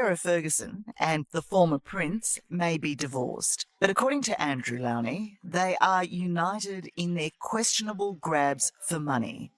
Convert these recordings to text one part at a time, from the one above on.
Sarah Ferguson and the former prince may be divorced, but according to Andrew Lowney, they are united in their questionable grabs for money.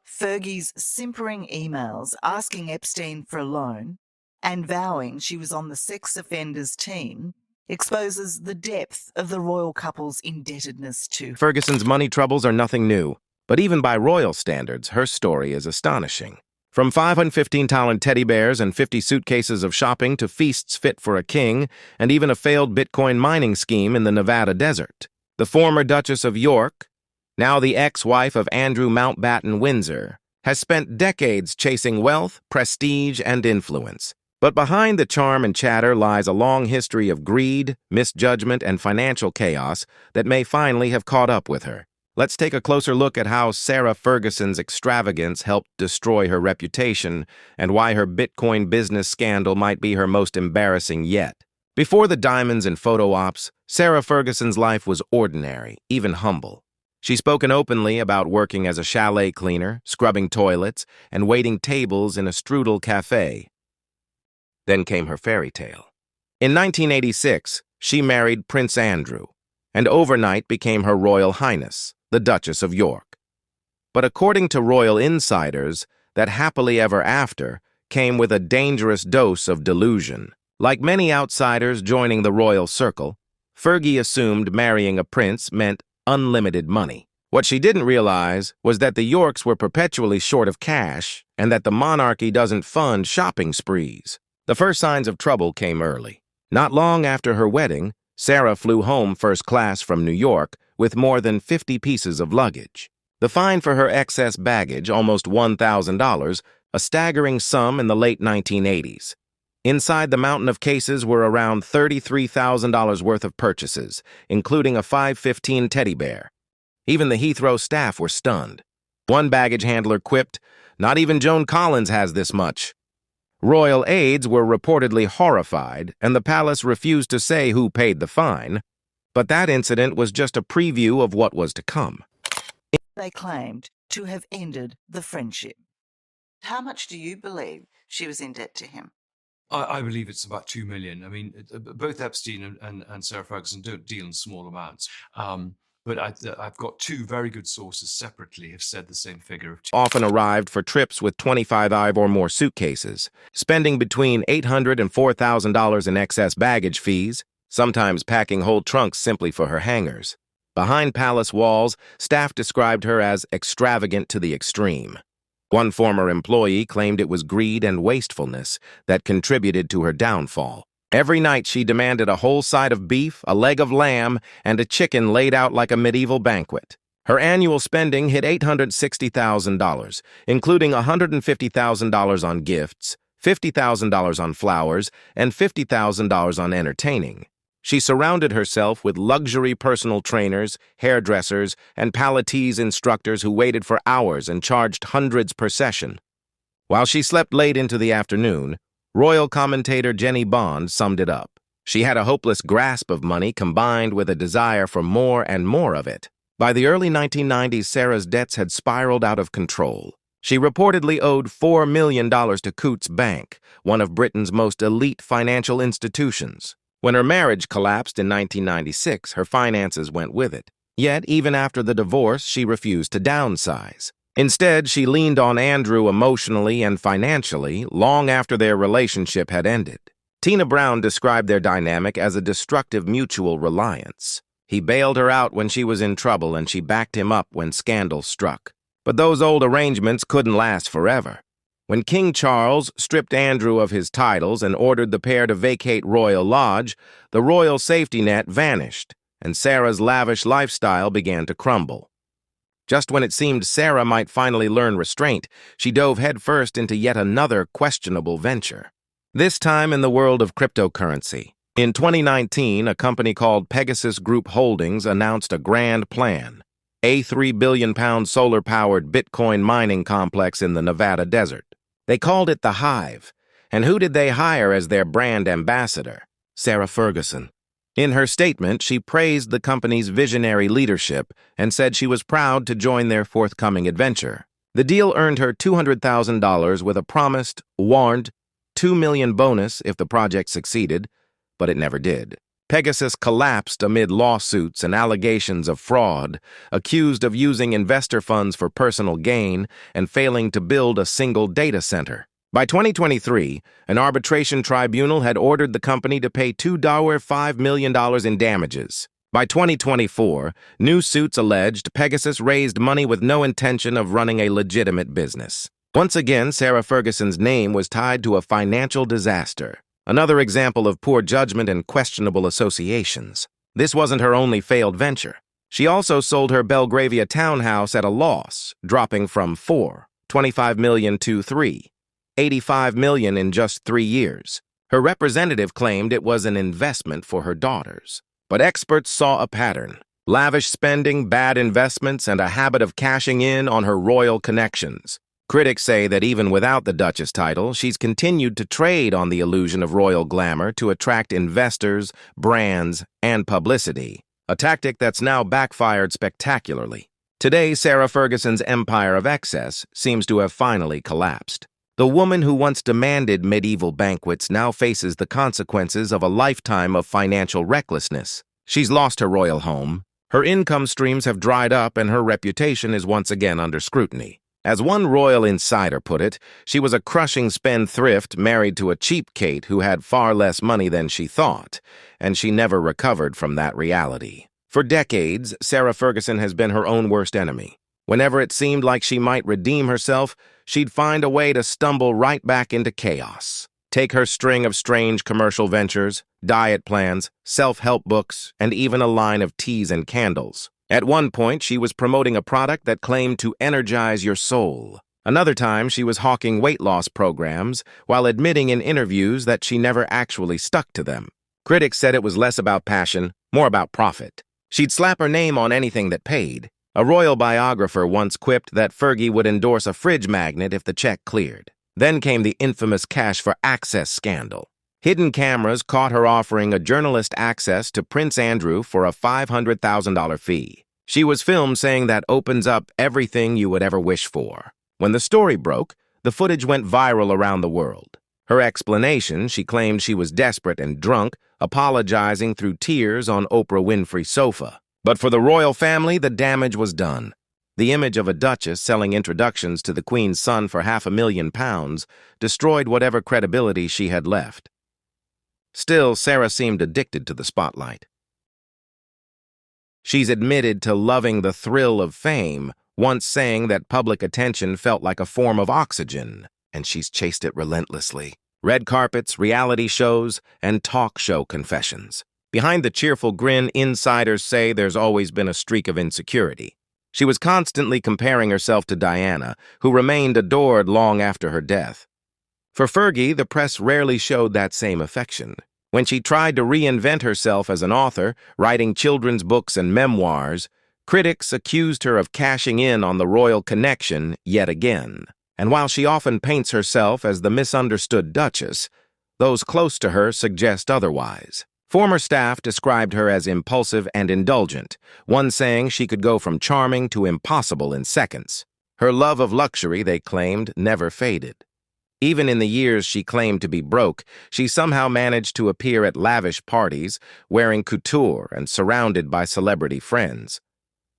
Fergie's simpering emails asking Epstein for a loan and vowing she was on the sex offenders team exposes the depth of the royal couple's indebtedness to Ferguson's money troubles are nothing new, but even by royal standards, her story is astonishing. From 515 talent teddy bears and 50 suitcases of shopping to feasts fit for a king, and even a failed Bitcoin mining scheme in the Nevada desert. The former Duchess of York, now the ex-wife of Andrew Mountbatten Windsor, has spent decades chasing wealth, prestige, and influence. But behind the charm and chatter lies a long history of greed, misjudgment, and financial chaos that may finally have caught up with her. Let's take a closer look at how Sarah Ferguson's extravagance helped destroy her reputation and why her Bitcoin business scandal might be her most embarrassing yet. Before the diamonds and photo ops, Sarah Ferguson's life was ordinary, even humble. She's spoken openly about working as a chalet cleaner, scrubbing toilets, and waiting tables in a strudel cafe. Then came her fairy tale. In 1986, she married Prince Andrew, and overnight became Her Royal Highness, the Duchess of York. But according to royal insiders, that happily ever after came with a dangerous dose of delusion. Like many outsiders joining the royal circle, Fergie assumed marrying a prince meant unlimited money. What she didn't realize was that the Yorks were perpetually short of cash and that the monarchy doesn't fund shopping sprees. The first signs of trouble came early. Not long after her wedding, Sarah flew home first class from New York with more than 50 pieces of luggage. The fine for her excess baggage, almost $1,000, a staggering sum in the late 1980s. Inside the mountain of cases were around $33,000 worth of purchases, including a 515 teddy bear. Even the Heathrow staff were stunned. One baggage handler quipped, "Not even Joan Collins has this much." Royal aides were reportedly horrified, and the palace refused to say who paid the fine. But that incident was just a preview of what was to come. They claimed to have ended the friendship. How much do you believe she was in debt to him? I believe it's about 2 million. I mean, both Epstein and Sarah Ferguson don't deal in small amounts. But I've got two very good sources separately have said the same figure of Often arrived for trips with 25 or more suitcases, spending between $800 and $4,000 in excess baggage fees, sometimes packing whole trunks simply for her hangers. Behind palace walls, staff described her as extravagant to the extreme. One former employee claimed it was greed and wastefulness that contributed to her downfall. Every night she demanded a whole side of beef, a leg of lamb, and a chicken laid out like a medieval banquet. Her annual spending hit $860,000, including $150,000 on gifts, $50,000 on flowers, and $50,000 on entertaining. She surrounded herself with luxury personal trainers, hairdressers, and Pilates instructors who waited for hours and charged hundreds per session. While she slept late into the afternoon, royal commentator Jenny Bond summed it up. She had a hopeless grasp of money combined with a desire for more and more of it. By the early 1990s, Sarah's debts had spiraled out of control. She reportedly owed $4 million to Coutts Bank, one of Britain's most elite financial institutions. When her marriage collapsed in 1996, her finances went with it. Yet, even after the divorce, she refused to downsize. Instead, she leaned on Andrew emotionally and financially long after their relationship had ended. Tina Brown described their dynamic as a destructive mutual reliance. He bailed her out when she was in trouble and she backed him up when scandal struck. But those old arrangements couldn't last forever. When King Charles stripped Andrew of his titles and ordered the pair to vacate Royal Lodge, the royal safety net vanished, and Sarah's lavish lifestyle began to crumble. Just when it seemed Sarah might finally learn restraint, she dove headfirst into yet another questionable venture. This time in the world of cryptocurrency. In 2019, a company called Pegasus Group Holdings announced a grand plan, a £3 billion solar-powered Bitcoin mining complex in the Nevada desert. They called it the Hive. And who did they hire as their brand ambassador? Sarah Ferguson. In her statement, she praised the company's visionary leadership and said she was proud to join their forthcoming adventure. The deal earned her $200,000 with a promised, warned, $2 million bonus if the project succeeded, but it never did. Pegasus collapsed amid lawsuits and allegations of fraud, accused of using investor funds for personal gain and failing to build a single data center. By 2023, an arbitration tribunal had ordered the company to pay $2.5 million in damages. By 2024, new suits alleged Pegasus raised money with no intention of running a legitimate business. Once again, Sarah Ferguson's name was tied to a financial disaster. Another example of poor judgment and questionable associations. This wasn't her only failed venture. She also sold her Belgravia townhouse at a loss, dropping from $25 million to $85 million in just 3 years. Her representative claimed it was an investment for her daughters. But experts saw a pattern: lavish spending, bad investments, and a habit of cashing in on her royal connections. Critics say that even without the Duchess title, she's continued to trade on the illusion of royal glamour to attract investors, brands, and publicity, a tactic that's now backfired spectacularly. Today, Sarah Ferguson's empire of excess seems to have finally collapsed. The woman who once demanded medieval banquets now faces the consequences of a lifetime of financial recklessness. She's lost her royal home, her income streams have dried up, and her reputation is once again under scrutiny. As one royal insider put it, she was a crushing spendthrift married to a cheapskate who had far less money than she thought, and she never recovered from that reality. For decades, Sarah Ferguson has been her own worst enemy. Whenever it seemed like she might redeem herself, she'd find a way to stumble right back into chaos. Take her string of strange commercial ventures, diet plans, self-help books, and even a line of teas and candles. At one point, she was promoting a product that claimed to energize your soul. Another time, she was hawking weight loss programs while admitting in interviews that she never actually stuck to them. Critics said it was less about passion, more about profit. She'd slap her name on anything that paid. A royal biographer once quipped that Fergie would endorse a fridge magnet if the check cleared. Then came the infamous cash for access scandal. Hidden cameras caught her offering a journalist access to Prince Andrew for a $500,000 fee. She was filmed saying that opens up everything you would ever wish for. When the story broke, the footage went viral around the world. Her explanation: she claimed she was desperate and drunk, apologizing through tears on Oprah Winfrey's sofa. But for the royal family, the damage was done. The image of a duchess selling introductions to the Queen's son for £500,000 destroyed whatever credibility she had left. Still, Sarah seemed addicted to the spotlight. She's admitted to loving the thrill of fame, once saying that public attention felt like a form of oxygen, and she's chased it relentlessly. Red carpets, reality shows, and talk show confessions. Behind the cheerful grin, insiders say there's always been a streak of insecurity. She was constantly comparing herself to Diana, who remained adored long after her death. For Fergie, the press rarely showed that same affection. When she tried to reinvent herself as an author, writing children's books and memoirs, critics accused her of cashing in on the royal connection yet again. And while she often paints herself as the misunderstood Duchess, those close to her suggest otherwise. Former staff described her as impulsive and indulgent, one saying she could go from charming to impossible in seconds. Her love of luxury, they claimed, never faded. Even in the years she claimed to be broke, she somehow managed to appear at lavish parties, wearing couture and surrounded by celebrity friends.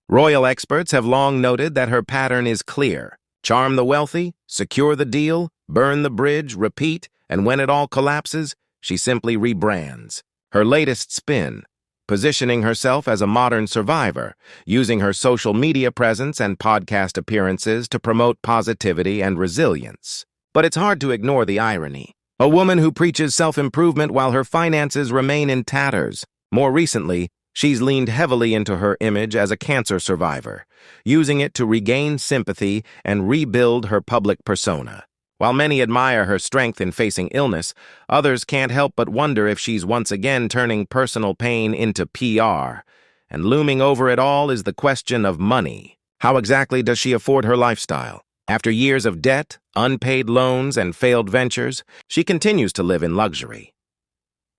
Royal experts have long noted that her pattern is clear: charm the wealthy, secure the deal, burn the bridge, repeat, and when it all collapses, she simply rebrands. Her latest spin: positioning herself as a modern survivor, using her social media presence and podcast appearances to promote positivity and resilience. But it's hard to ignore the irony. A woman who preaches self-improvement while her finances remain in tatters. More recently, she's leaned heavily into her image as a cancer survivor, using it to regain sympathy and rebuild her public persona. While many admire her strength in facing illness, others can't help but wonder if she's once again turning personal pain into PR. And looming over it all is the question of money. How exactly does she afford her lifestyle? After years of debt, unpaid loans, and failed ventures, she continues to live in luxury.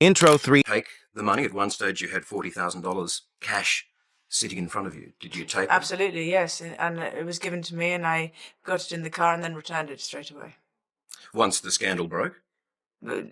Intro 3. Take the money. At one stage you had $40,000 cash sitting in front of you. Did you take it? Absolutely, yes. And it was given to me and I got it in the car and then returned it straight away. Once the scandal broke,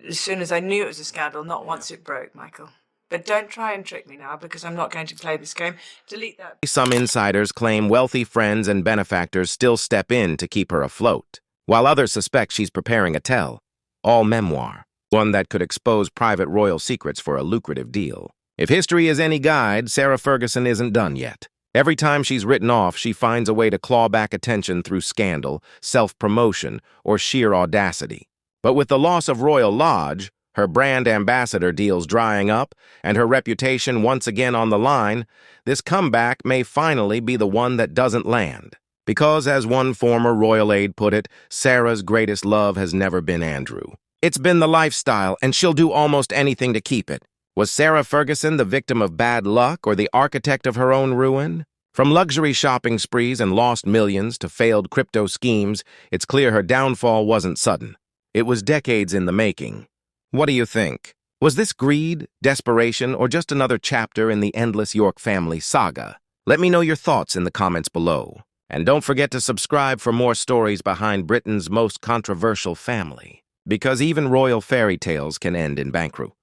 as soon as I knew it was a scandal, not once it broke, Michael. But don't try and trick me now, because I'm not going to play this game. Delete that. Some insiders claim wealthy friends and benefactors still step in to keep her afloat, while others suspect she's preparing a tell-all memoir, one that could expose private royal secrets for a lucrative deal. If history is any guide, Sarah Ferguson isn't done yet. Every time she's written off, she finds a way to claw back attention through scandal, self-promotion, or sheer audacity. But with the loss of Royal Lodge, her brand ambassador deals drying up, and her reputation once again on the line, this comeback may finally be the one that doesn't land. Because, as one former royal aide put it, Sarah's greatest love has never been Andrew. It's been the lifestyle, and she'll do almost anything to keep it. Was Sarah Ferguson the victim of bad luck or the architect of her own ruin? From luxury shopping sprees and lost millions to failed crypto schemes, it's clear her downfall wasn't sudden. It was decades in the making. What do you think? Was this greed, desperation, or just another chapter in the endless York family saga? Let me know your thoughts in the comments below. And don't forget to subscribe for more stories behind Britain's most controversial family. Because even royal fairy tales can end in bankruptcy.